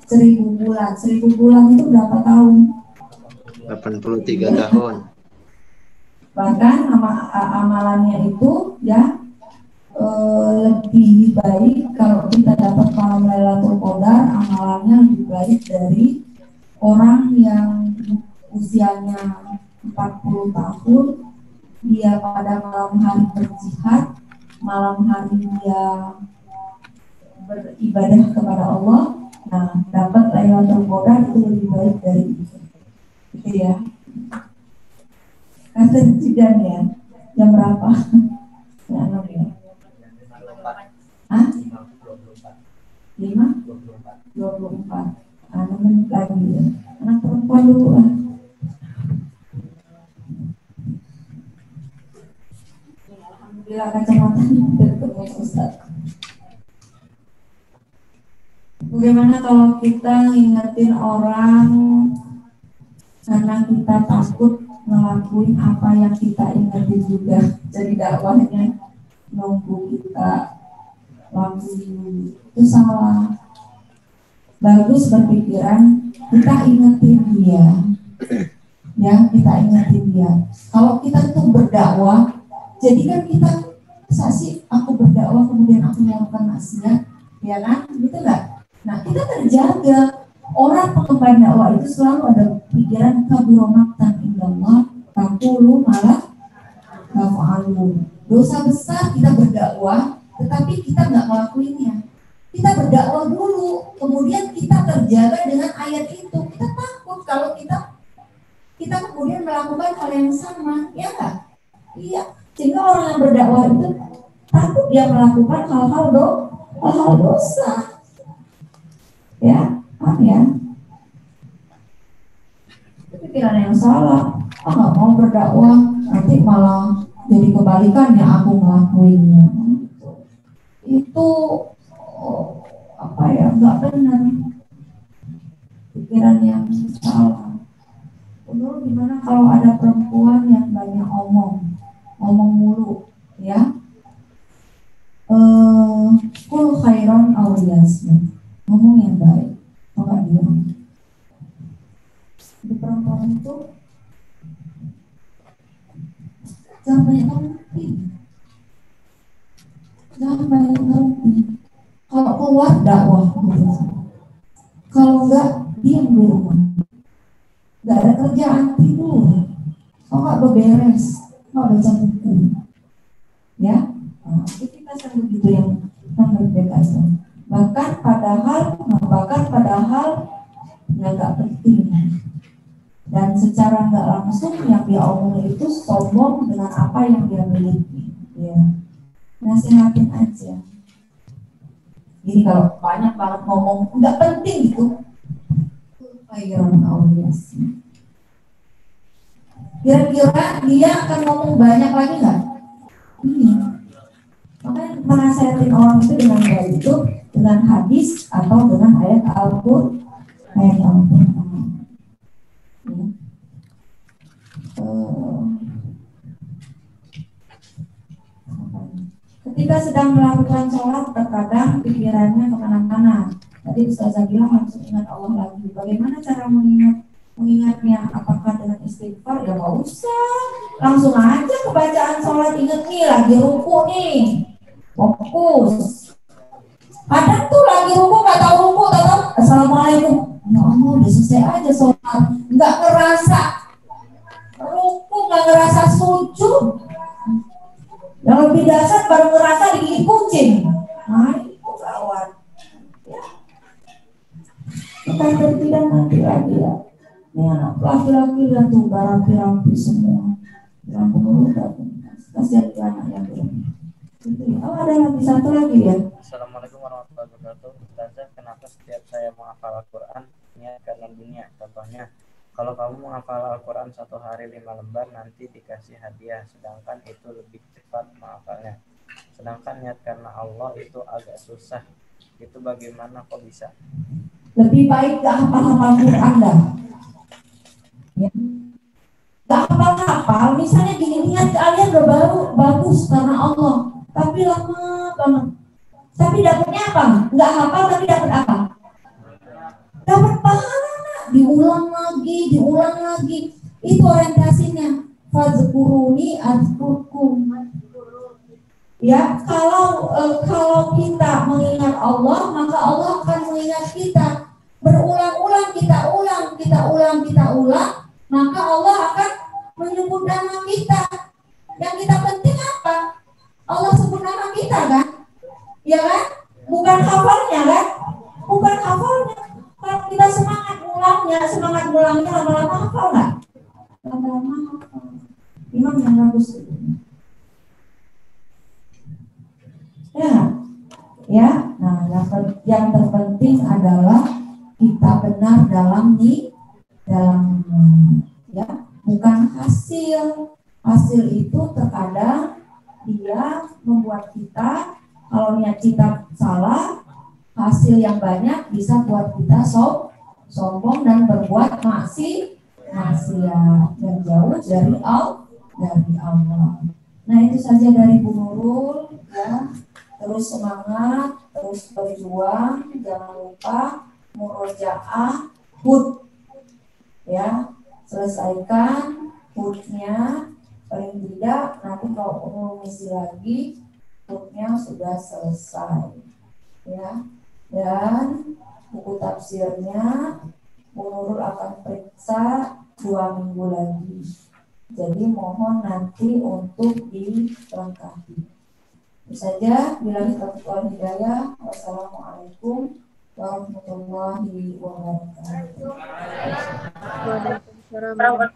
1000 bulan. 1000 bulan itu berapa tahun? 83 tahun. Bahkan amalannya itu ya lebih baik kalau kita dapat malam Lailatul Qadar, amalannya lebih baik dari orang yang usianya 40 tahun. Dia pada malam hari berjihad, malam hari dia beribadah kepada Allah. Nah, dapat Lailatul Qadar itu lebih baik dari itu. Gitu ya. Kata tidak ya. Jam berapa? Ya, 6 ya. 5? 24. 6 menit lagi ya. Anak perempuan dulu lah. Alhamdulillah kacamata bertemu Ustaz. Bagaimana kalau kita ingetin orang karena kita takut ngelakuin apa yang kita ingetin juga. Jadi dakwahnya nunggu kita lakuin itu salah. Bagus berpikiran kita ingetin dia, ya kita ingetin dia. Kalau kita tuh berdakwah, jadi kan kita sih aku berdakwah kemudian aku melakukan maksiat, ya kan? Gitu nggak? Nah kita terjaga. Orang pengemban dakwah itu selalu ada pikiran kabiromatan indallah, takulu malah kafa'alu. Dosa besar kita berdakwah, tetapi kita nggak ngelakuinnya. Kita berdakwah dulu, kemudian kita terjaga dengan ayat itu. Kita takut kalau kita kemudian melakukan hal yang sama, ya nggak? Iya. Sehingga orang yang berdakwah itu takut dia melakukan hal-hal dosa. Ya. Ya, pikiran yang salah. Nggak mau berdakwah, nanti malah jadi kebalikannya aku ngelakuinnya. Itu nggak benar. Pikiran yang salah. Menurut gimana kalau ada perempuan yang banyak ngomong mulu, ya? Kul khairan aw yasmut. Ngomong yang baik. Enggak diam. Di perempuan itu jangan banyak ngerti. Kalau keluar dakwah, kalau enggak diam di rumah. Enggak ada kerjaan, tidur. Kalau enggak beberes, enggak baca buku. Ya, kita selalu begitu yang berbeda. Bahkan padahal yang nggak penting, dan secara nggak langsung yang dia omongin itu sombong dengan apa yang dia miliki, ya. Nasihatin aja. Jadi kalau banyak banget ngomong nggak penting gitu, khairan aw yasmut. Kira-kira dia akan ngomong banyak lagi nggak? Iya. Makanya menasihatin orang itu dengan baik itu dengan hadis atau dengan ayat Al-Qur'an. Ketika sedang melakukan sholat, terkadang pikirannya kemana-mana. Tadi Ustazah bilang langsung ingat Allah lagi. Bagaimana cara mengingatnya? Apakah dengan istighfar? Ya nggak usah. Langsung aja kebacaan sholat, ingat nih lagi ruku nih. Fokus. Kadang tuh lagi ruku nggak tahu ruku, tahu assalamualaikum. Ya Allah, udah selesai aja sholat. Nggak ngerasa ruku, nggak ngerasa sujud. Yang lebih dasar baru ngerasa digigit kucing. Nah itu kawan. Ya. Kita tidak nanti lagi ya. Ini anak laki-laki dan tuh rapi-rapi semua. Yang penurut kasihan ke anak yang belum. Oh ada lagi satu lagi ya. Assalamualaikum warahmatullahi wabarakatuh. Ustazah, kenapa setiap saya menghafal Al-Quran niat karena dunia? Contohnya, kalau kamu menghafal Al-Quran 1 hari 5 lembar nanti dikasih hadiah, sedangkan itu lebih cepat menghafalnya. Sedangkan niat karena Allah itu agak susah. Itu bagaimana kok bisa? Lebih baik gak hafal-hafal Quran dah. Ya. Gak hafal-hafal, misalnya gini, niat kalian udah bagus karena Allah, tapi lama banget. Tapi dapatnya apa? Gak hafal tapi dapat apa? Dapat pahala. Diulang lagi. Itu orientasinya. Fadzkuruni azkurkum. Ya, kalau kita mengingat Allah, maka Allah akan mengingat kita. Berulang-ulang kita ulang, maka Allah akan menyebut nama kita. Yang kita penting apa? Allah sebut nama kita kan? Ya kan? Bukan hafalnya kan? Bukan hafalnya. Kalau kita semangat ngulangnya lama-lama hafal nggak? Lama-lama hafal. Imam yang bagus. Ya. Nah, yang terpenting adalah kita benar dalam ya, bukan hasil. Hasil itu terkadang dia membuat kita, kalau niat kita salah, hasil yang banyak bisa buat kita sombong dan berbuat maksiat dan jauh dari Allah. Nah itu saja dari Bu Nurul ya. Terus semangat, terus berjuang, jangan lupa murojaah hud ya, selesaikan hudnya paling tidak nanti kalau mau ngisi lagi hudnya sudah selesai ya. Dan buku tafsirnya Bu Nurul akan periksa 2 minggu lagi, jadi mohon nanti untuk dilengkapi. Itu saja, billahi taufiq wal hidayah. Wassalamualaikum warahmatullahi wabarakatuh. Waalaikumsalam.